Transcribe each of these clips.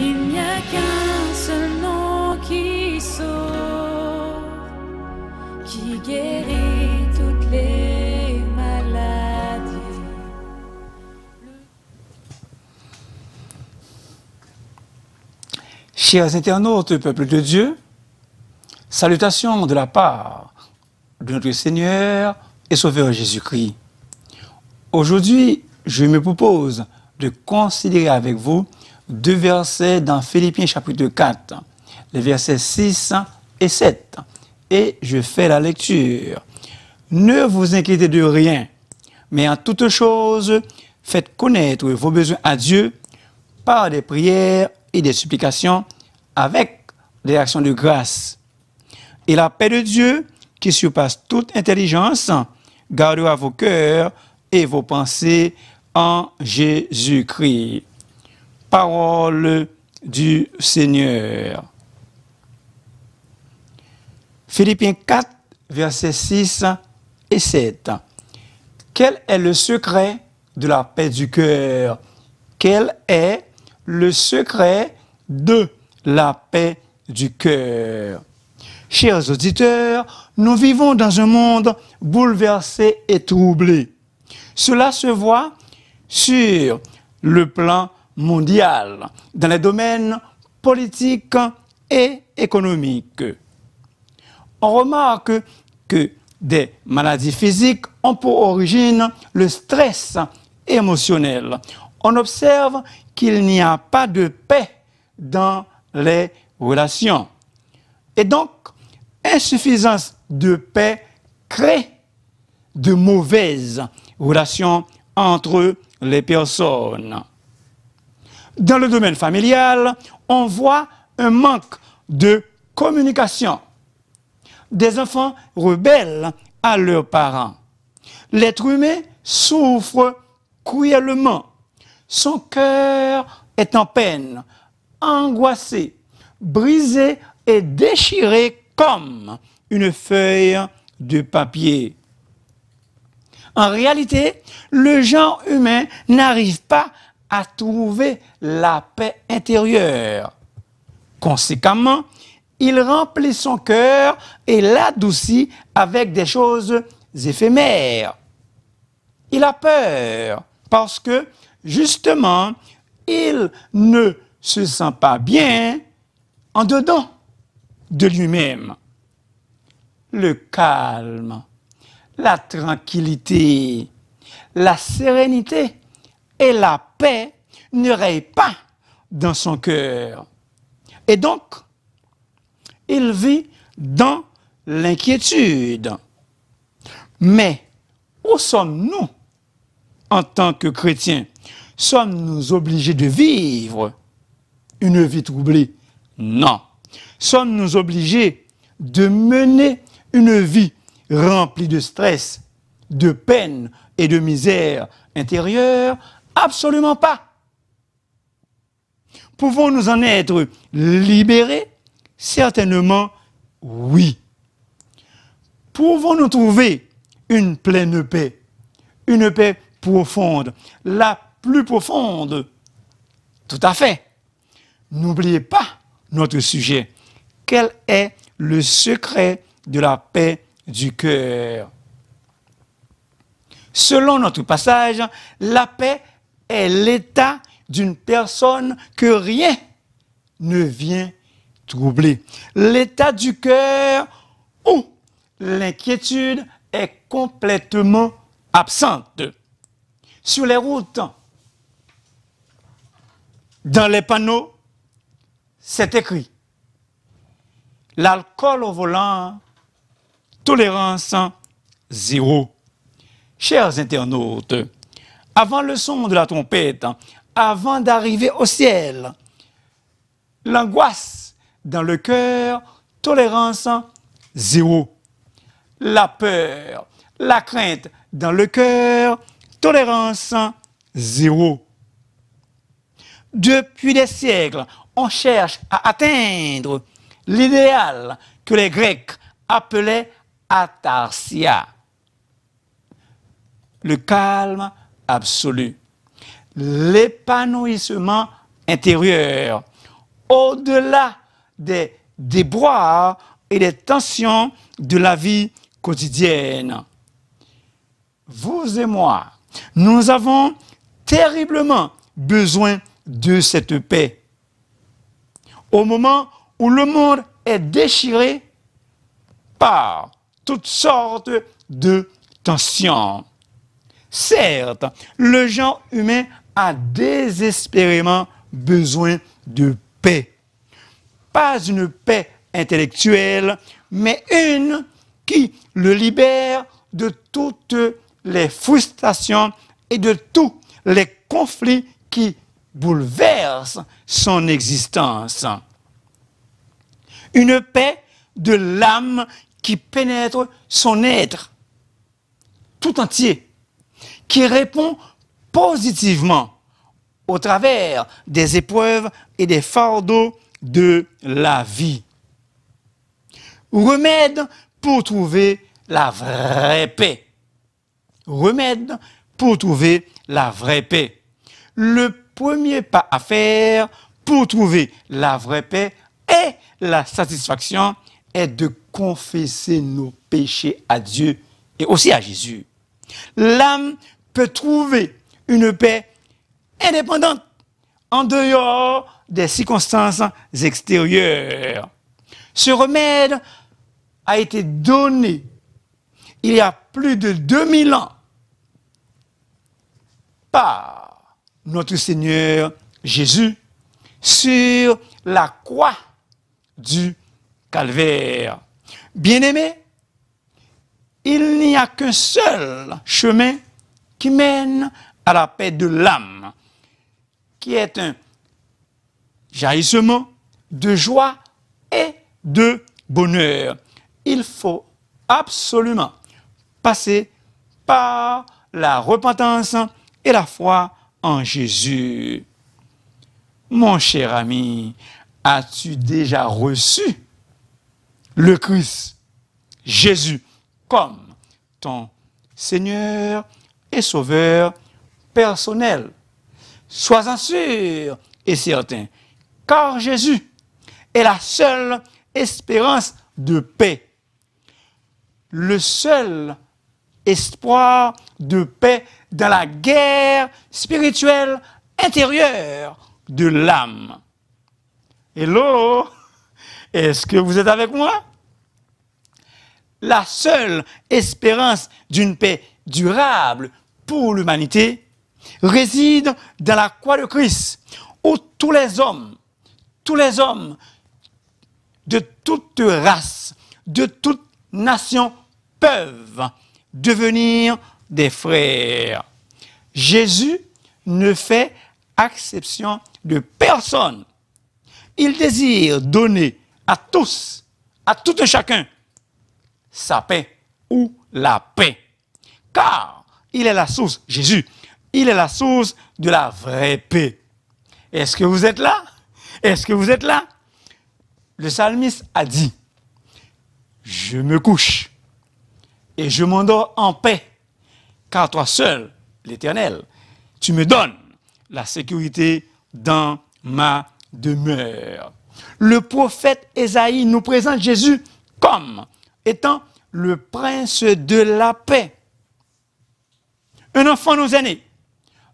Il n'y a qu'un seul nom qui sauve, qui guérit toutes les maladies. Chers internautes, peuple de Dieu, salutations de la part de notre Seigneur et Sauveur Jésus-Christ. Aujourd'hui, je me propose de considérer avec vous deux versets dans Philippiens chapitre 4, les versets 6 et 7. Et je fais la lecture. Ne vous inquiétez de rien, mais en toute chose, faites connaître vos besoins à Dieu par des prières et des supplications avec des actions de grâce. Et la paix de Dieu, qui surpasse toute intelligence, gardera vos cœurs et vos pensées en Jésus-Christ. Parole du Seigneur. Philippiens 4, versets 6 et 7. Quel est le secret de la paix du cœur? Quel est le secret de la paix du cœur? Chers auditeurs, nous vivons dans un monde bouleversé et troublé. Cela se voit sur le plan mondial, dans les domaines politiques et économiques. On remarque que des maladies physiques ont pour origine le stress émotionnel. On observe qu'il n'y a pas de paix dans les relations. Et donc, insuffisance de paix crée de mauvaises relations entre les personnes. Dans le domaine familial, on voit un manque de communication. Des enfants rebelles à leurs parents. L'être humain souffre cruellement. Son cœur est en peine, angoissé, brisé et déchiré comme une feuille de papier. En réalité, le genre humain n'arrive pas à trouver la paix intérieure. Conséquemment, il remplit son cœur et l'adoucit avec des choses éphémères. Il a peur parce que, justement, il ne se sent pas bien en dedans de lui-même. Le calme, la tranquillité, la sérénité et la paix ne règnent pas dans son cœur. Et donc, il vit dans l'inquiétude. Mais où sommes-nous en tant que chrétiens? Sommes-nous obligés de vivre une vie troublée? Non. Sommes-nous obligés de mener une vie remplie de stress, de peine et de misère intérieure? Absolument pas. Pouvons-nous en être libérés? Certainement, oui. Pouvons-nous trouver une pleine paix, une paix profonde, la plus profonde? Tout à fait. N'oubliez pas notre sujet. Quel est le secret de la paix du cœur? Selon notre passage, la paix est l'état d'une personne que rien ne vient troubler. L'état du cœur où l'inquiétude est complètement absente. Sur les routes, dans les panneaux, c'est écrit « L'alcool au volant, tolérance zéro ». Chers internautes, avant le son de la trompette, avant d'arriver au ciel, l'angoisse dans le cœur, tolérance zéro. La peur, la crainte dans le cœur, tolérance zéro. Depuis des siècles, on cherche à atteindre l'idéal que les Grecs appelaient atarsia. Le calme absolu, l'épanouissement intérieur. au-delà des déboires et des tensions de la vie quotidienne. Vous et moi, nous avons terriblement besoin de cette paix. Au moment où le monde est déchiré par toutes sortes de tensions. Certes, le genre humain a désespérément besoin de paix. Pas une paix intellectuelle, mais une qui le libère de toutes les frustrations et de tous les conflits qui bouleversent son existence. Une paix de l'âme qui pénètre son être tout entier, qui répond positivement au travers des épreuves et des fardeaux de la vie. Remède pour trouver la vraie paix. Remède pour trouver la vraie paix. Le premier pas à faire pour trouver la vraie paix et la satisfaction est de confesser nos péchés à Dieu et aussi à Jésus. L'âme peut trouver une paix indépendante en dehors des circonstances extérieures. Ce remède a été donné il y a plus de 2000 ans par notre Seigneur Jésus sur la croix du Calvaire. Bien-aimés, il n'y a qu'un seul chemin qui mène à la paix de l'âme, qui est un jaillissement de joie et de bonheur. Il faut absolument passer par la repentance et la foi en Jésus. Mon cher ami, as-tu déjà reçu le Christ, Jésus, comme ton Seigneur et Sauveur personnel? Sois-en sûr et certain, car Jésus est la seule espérance de paix, le seul espoir de paix dans la guerre spirituelle intérieure de l'âme. Hello, est-ce que vous êtes avec moi? La seule espérance d'une paix durable pour l'humanité réside dans la croix de Christ, où tous les hommes de toute race, de toute nation peuvent devenir des frères. Jésus ne fait exception de personne. Il désire donner à tous, à tout un chacun, sa paix ou la paix. Car il est la source, Jésus, il est la source de la vraie paix. Est-ce que vous êtes là? Est-ce que vous êtes là? Le psalmiste a dit, « Je me couche et je m'endors en paix, car toi seul, l'Éternel, tu me donnes la sécurité dans ma demeure. » Le prophète Ésaïe nous présente Jésus comme étant le prince de la paix. Un enfant nous est né,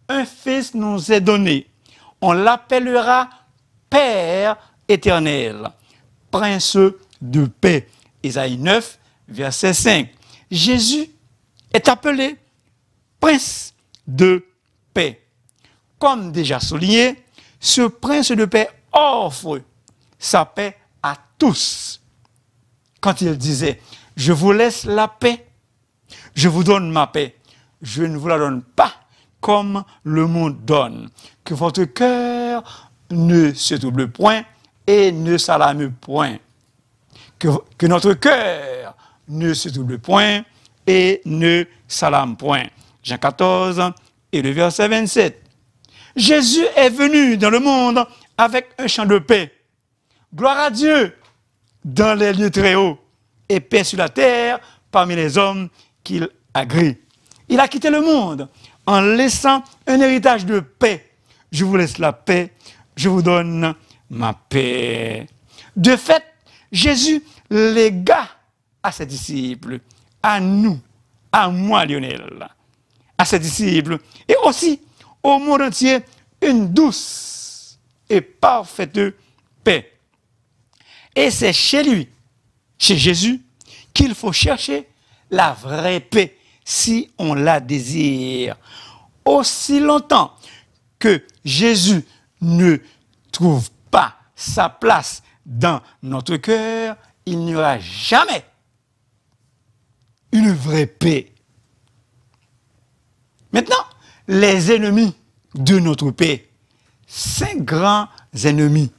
un fils nous est donné. On l'appellera Père éternel, prince de paix. Ésaïe 9, verset 5. Jésus est appelé prince de paix. Comme déjà souligné, ce prince de paix offre sa paix à tous. Quand il disait, je vous laisse la paix, je vous donne ma paix, je ne vous la donne pas comme le monde donne. Que votre cœur ne se trouble point et ne s'alarme point. Que notre cœur ne se trouble point et ne s'alarme point. Jean 14 et le verset 27. Jésus est venu dans le monde avec un chant de paix. Gloire à Dieu dans les lieux très hauts et paix sur la terre parmi les hommes qu'il agrée. Il a quitté le monde en laissant un héritage de paix. Je vous laisse la paix, je vous donne ma paix. De fait, Jésus légua à ses disciples, à nous, à moi Lionel, à ses disciples, et aussi au monde entier, une douce et parfaite paix. Et c'est chez lui, chez Jésus, qu'il faut chercher la vraie paix si on la désire. Aussi longtemps que Jésus ne trouve pas sa place dans notre cœur, il n'y aura jamais une vraie paix. Maintenant, les ennemis de notre paix, 5 grands ennemis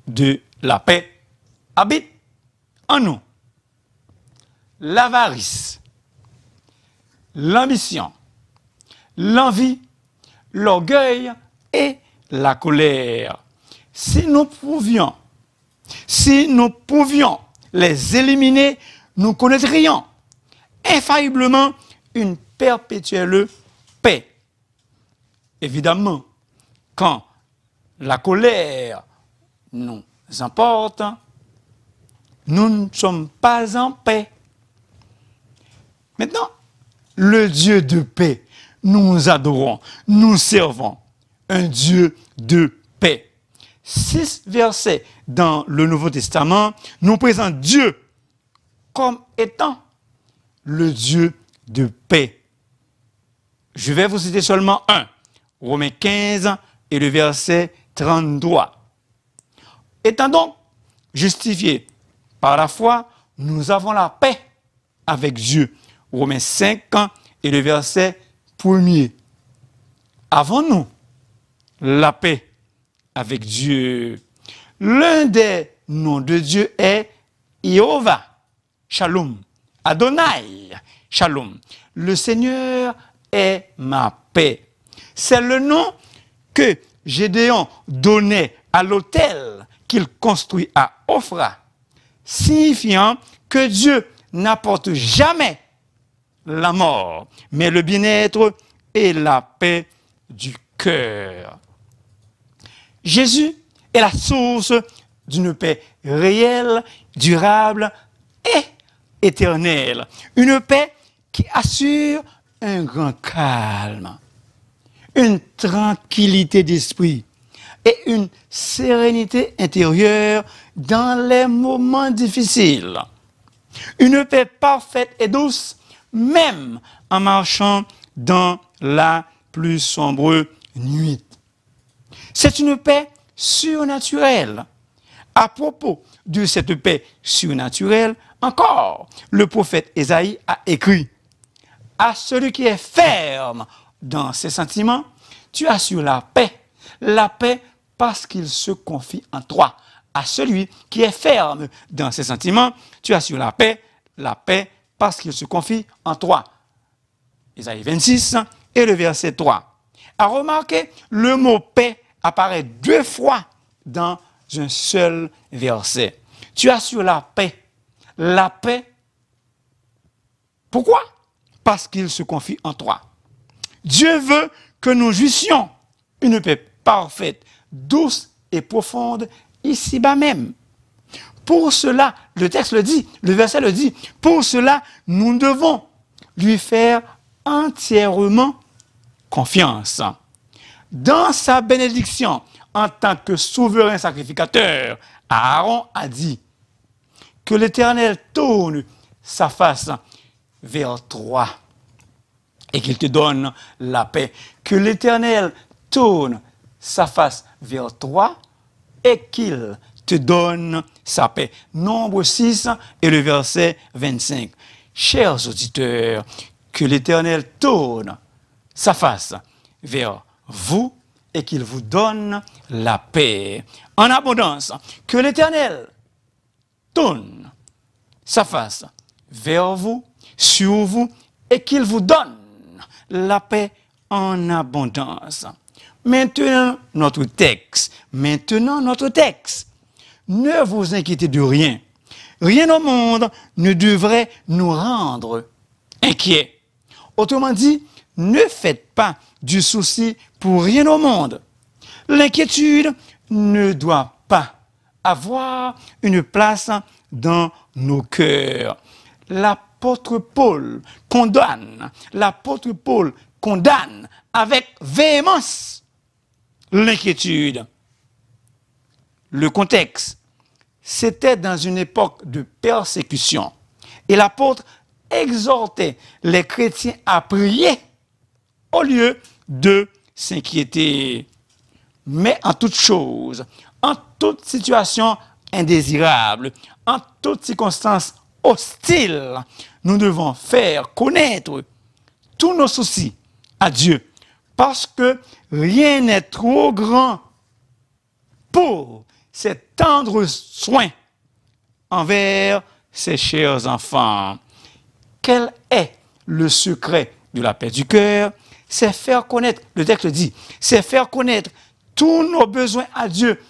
de la paix, habitent en nous. L'avarice, l'ambition, l'envie, l'orgueil et la colère. Si nous pouvions les éliminer, nous connaîtrions infailliblement une perpétuelle paix. Évidemment, quand la colère nous emporte, nous ne sommes pas en paix. Maintenant, le Dieu de paix, nous adorons, nous servons un Dieu de paix. 6 versets dans le Nouveau Testament nous présentent Dieu comme étant le Dieu de paix. Je vais vous citer seulement un, Romains 15 et le verset 33. Étant donc justifiés par la foi, nous avons la paix avec Dieu. Romains 5 et le verset 1er. Avons-nous la paix avec Dieu? L'un des noms de Dieu est Jéhovah, Shalom, Adonai, Shalom. Le Seigneur est ma paix. C'est le nom que Gédéon donnait à l'autel qu'il construit à Ophra, signifiant que Dieu n'apporte jamais la mort, mais le bien-être et la paix du cœur. Jésus est la source d'une paix réelle, durable et éternelle. Une paix qui assure un grand calme, une tranquillité d'esprit et une sérénité intérieure dans les moments difficiles. Une paix parfaite et douce, même en marchant dans la plus sombre nuit. C'est une paix surnaturelle. À propos de cette paix surnaturelle, encore, le prophète Ésaïe a écrit: à celui qui est ferme dans ses sentiments, tu assures la paix parce qu'il se confie en toi. À celui qui est ferme dans ses sentiments, tu assures la paix parce qu'il se confie en toi. Ésaïe 26 et le verset 3. À remarquer, le mot paix apparaît 2 fois dans un seul verset. Tu assures la paix. La paix. Pourquoi? Parce qu'il se confie en toi. Dieu veut que nous jouissions une paix parfaite, douce et profonde ici-bas même. Pour cela, le texte le dit, le verset le dit, pour cela, nous devons lui faire entièrement confiance. Dans sa bénédiction, en tant que souverain sacrificateur, Aaron a dit que l'Éternel tourne sa face vers toi et qu'il te donne la paix. Que l'Éternel tourne sa face vers toi et qu'il te donne sa paix. Nombre 6 et le verset 25. Chers auditeurs, que l'Éternel tourne sa face vers vous et qu'il vous donne la paix en abondance. Que l'Éternel tourne sa face vers vous, sur vous, et qu'il vous donne la paix en abondance. Maintenant, notre texte. Ne vous inquiétez de rien. Rien au monde ne devrait nous rendre inquiets. Autrement dit, ne faites pas du souci pour rien au monde. L'inquiétude ne doit pas avoir une place dans nos cœurs. L'apôtre Paul condamne avec véhémence l'inquiétude. Le contexte, c'était dans une époque de persécution. Et l'apôtre exhortait les chrétiens à prier au lieu de s'inquiéter. Mais en toute chose, en toute situation indésirable, en toute circonstance hostile, nous devons faire connaître tous nos soucis à Dieu, parce que rien n'est trop grand pour ses tendres soins envers ses chers enfants. Quel est le secret de la paix du cœur? C'est faire connaître, le texte dit, c'est faire connaître tous nos besoins à Dieu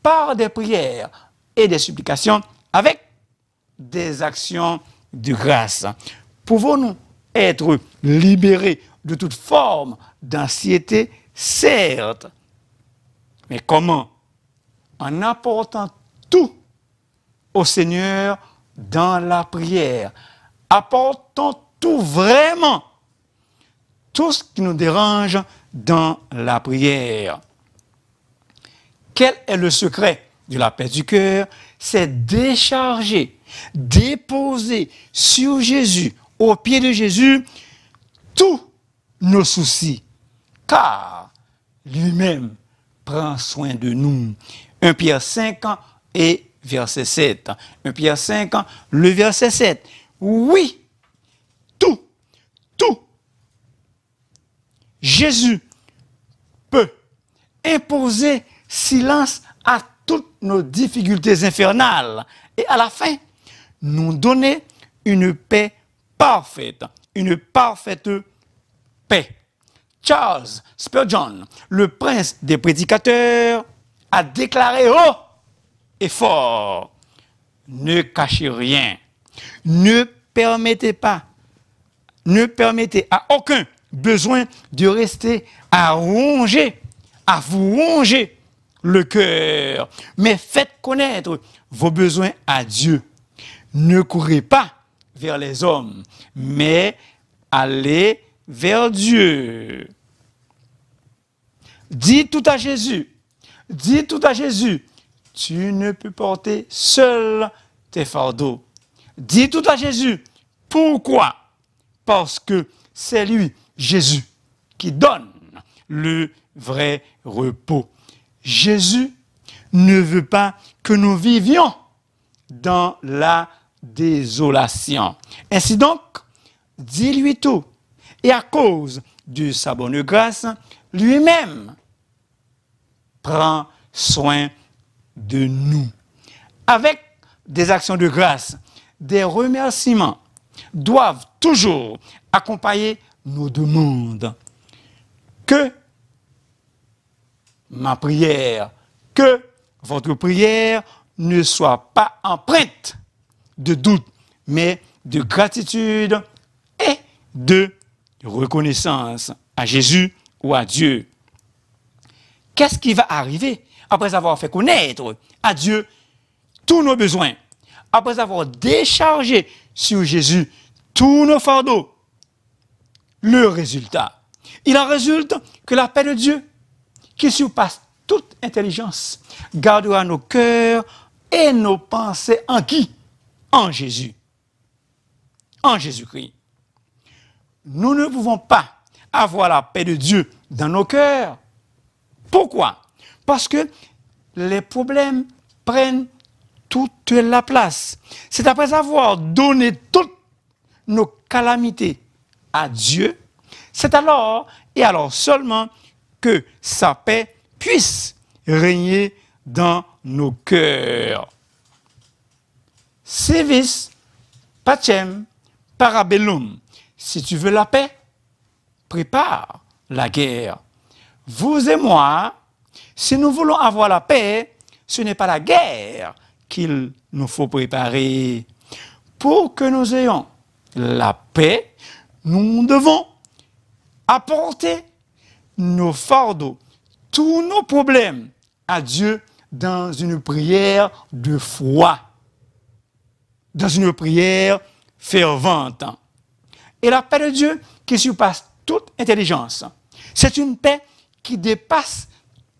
par des prières et des supplications avec des actions de grâce. Pouvons-nous être libérés de toute forme d'anxiété? Certes. Mais comment? En apportant tout au Seigneur dans la prière. Apportons tout vraiment, tout ce qui nous dérange dans la prière. Quel est le secret de la paix du cœur? C'est décharger, déposer sur Jésus, au pied de Jésus, tous nos soucis, car lui-même prend soin de nous. 1 Pierre 5 et verset 7. 1 Pierre 5, le verset 7. Oui, tout. Jésus peut imposer silence à toutes nos difficultés infernales et à la fin, nous donner une paix parfaite, une parfaite paix. Charles Spurgeon, le prince des prédicateurs, a déclaré haut et fort: ne cachez rien, ne permettez à aucun besoin de rester à vous ronger le cœur, mais faites connaître vos besoins à Dieu. Ne courez pas vers les hommes, mais allez vers Dieu. Dis tout à Jésus, tu ne peux porter seul tes fardeaux. Dis tout à Jésus. Pourquoi? Parce que c'est lui, Jésus, qui donne le vrai repos. Jésus ne veut pas que nous vivions dans la désolation. Ainsi donc, dis-lui tout. Et à cause de sa bonne grâce, lui-même prend soin de nous. Avec des actions de grâce, des remerciements doivent toujours accompagner nos demandes. Que ma prière, que votre prière ne soit pas empreinte de doute, mais de gratitude et de reconnaissance à Jésus ou à Dieu. Qu'est-ce qui va arriver après avoir fait connaître à Dieu tous nos besoins, après avoir déchargé sur Jésus tous nos fardeaux? Le résultat, il en résulte que la paix de Dieu, qui surpasse toute intelligence, gardera nos cœurs et nos pensées en qui? En Jésus. En Jésus-Christ. Nous ne pouvons pas avoir la paix de Dieu dans nos cœurs. Pourquoi? Parce que les problèmes prennent toute la place. C'est après avoir donné toutes nos calamités à Dieu, c'est alors et alors seulement que sa paix puisse régner dans nos cœurs. Si vis pacem parabellum. Si tu veux la paix, prépare la guerre. Vous et moi, si nous voulons avoir la paix, ce n'est pas la guerre qu'il nous faut préparer. Pour que nous ayons la paix, nous devons apporter nos fardeaux, tous nos problèmes à Dieu dans une prière de foi, dans une prière fervente. Et la paix de Dieu qui surpasse toute intelligence, c'est une paix qui dépasse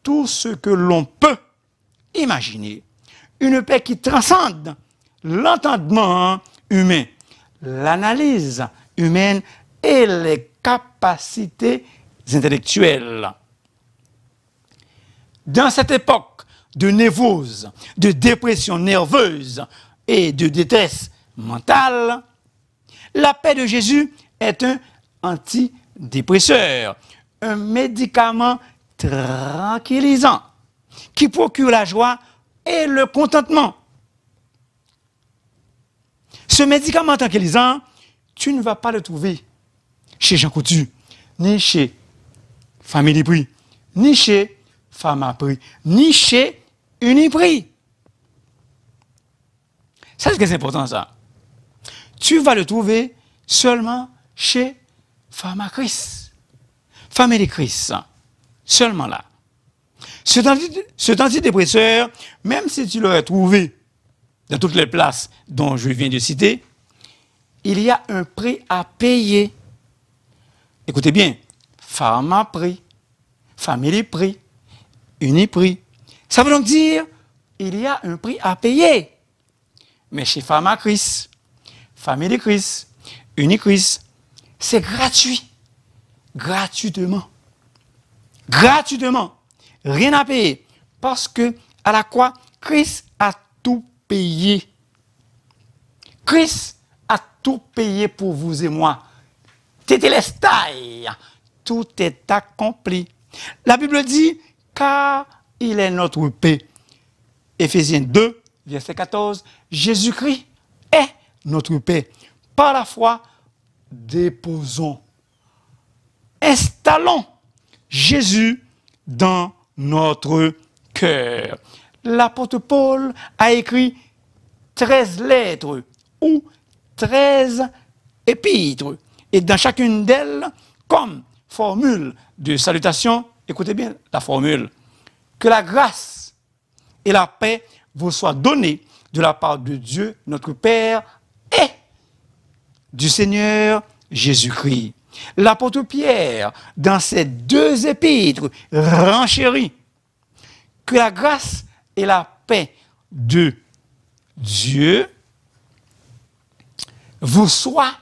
tout ce que l'on peut imaginer. Une paix qui transcende l'entendement humain, l'analyse humaine et les capacités intellectuelles. Dans cette époque de névrose, de dépression nerveuse et de détresse mentale, la paix de Jésus est un antidépresseur, un médicament tranquillisant qui procure la joie et le contentement. Ce médicament tranquillisant, tu ne vas pas le trouver chez Jean Coutu, ni chez Famille Prix, ni chez Pharmaprix, ni chez Uniprix. Ça, c'est important, ça. Tu vas le trouver seulement chez Pharmacris, Famille Chris, seulement là. Cet antidépresseur, même si tu l'aurais trouvé dans toutes les places dont je viens de citer, il y a un prix à payer. Écoutez bien, Pharmaprix, Family Prix, Uniprix. Ça veut donc dire il y a un prix à payer. Mais chez Pharmacris, Family Chris, Unicris, c'est gratuit. Gratuitement. Gratuitement. Rien à payer. Parce que, à la croix, Christ a tout payé. Christ a tout payé pour vous et moi. Tétélestai. Tout est accompli. La Bible dit, car il est notre paix. Éphésiens 2, verset 14, Jésus-Christ est notre paix. Par la foi, déposons, installons Jésus dans notre cœur. L'apôtre Paul a écrit 13 lettres ou 13 épîtres. Et dans chacune d'elles, comme formule de salutation, écoutez bien la formule, que la grâce et la paix vous soient données de la part de Dieu, notre Père, et du Seigneur Jésus-Christ. L'apôtre Pierre, dans ces 2 épîtres, renchérit que la grâce et la paix de Dieu vous soient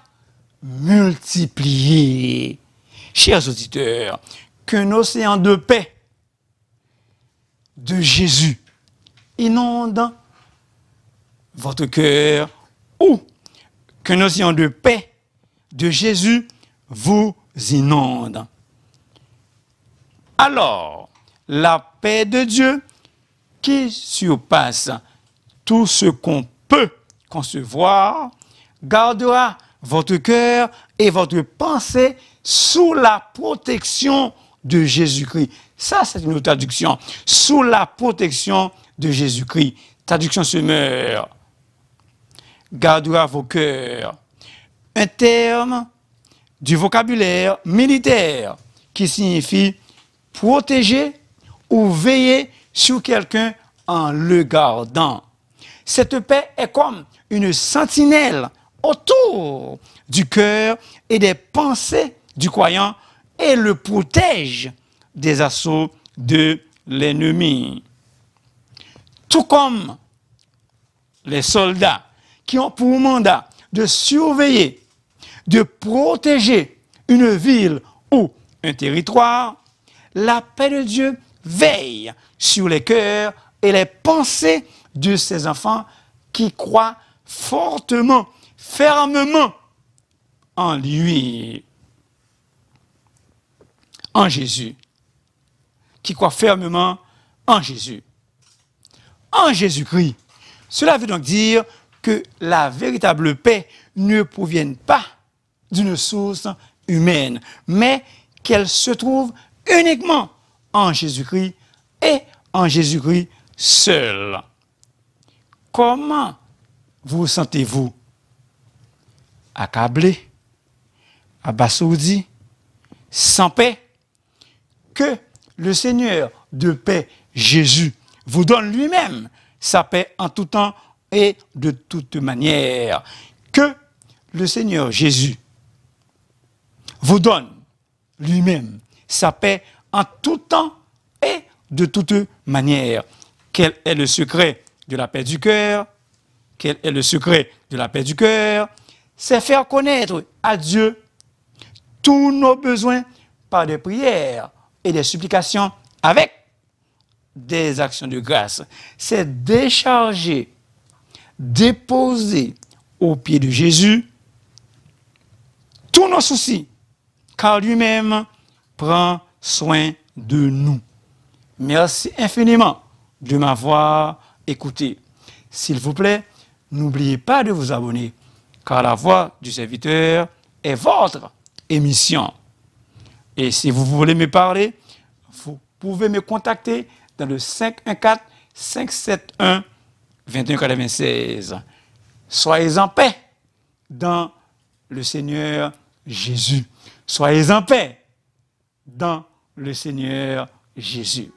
multipliées. Chers auditeurs, qu'un océan de paix de Jésus inonde votre cœur ou qu'un océan de paix de Jésus vous inonde. Alors, la paix de Dieu qui surpasse tout ce qu'on peut concevoir gardera votre cœur et votre pensée sous la protection de Jésus-Christ. Ça, c'est une traduction. Sous la protection de Jésus-Christ. Traduction Semeur. Gardera vos cœurs. Un terme du vocabulaire militaire qui signifie protéger ou veiller sur quelqu'un en le gardant. Cette paix est comme une sentinelle autour du cœur et des pensées du croyant et le protège des assauts de l'ennemi. Tout comme les soldats qui ont pour mandat de surveiller, de protéger une ville ou un territoire, la paix de Dieu veille sur les cœurs et les pensées de ses enfants qui croient fortement, fermement en lui, en Jésus. Qui croient fermement en Jésus. En Jésus-Christ. Cela veut donc dire que la véritable paix ne provient pas d'une source humaine, mais qu'elle se trouve uniquement en Jésus-Christ et en Jésus-Christ seul. Comment vous sentez-vous? Accablé, abasourdi, sans paix? Que le Seigneur de paix, Jésus, vous donne lui-même sa paix en tout temps et de toute manière. Que le Seigneur Jésus vous donne lui-même sa paix en tout temps et de toute manière. Quel est le secret de la paix du cœur? Quel est le secret de la paix du cœur? C'est faire connaître à Dieu tous nos besoins par des prières et des supplications avec des actions de grâce. C'est décharger, déposer aux pieds de Jésus tous nos soucis, car lui-même prend soin de nous. Merci infiniment de m'avoir écouté. S'il vous plaît, n'oubliez pas de vous abonner, car la voix du serviteur est votre émission. Et si vous voulez me parler, vous pouvez me contacter dans le 514-571-2196. Soyez en paix dans le Seigneur Jésus. Soyez en paix dans le Seigneur Jésus.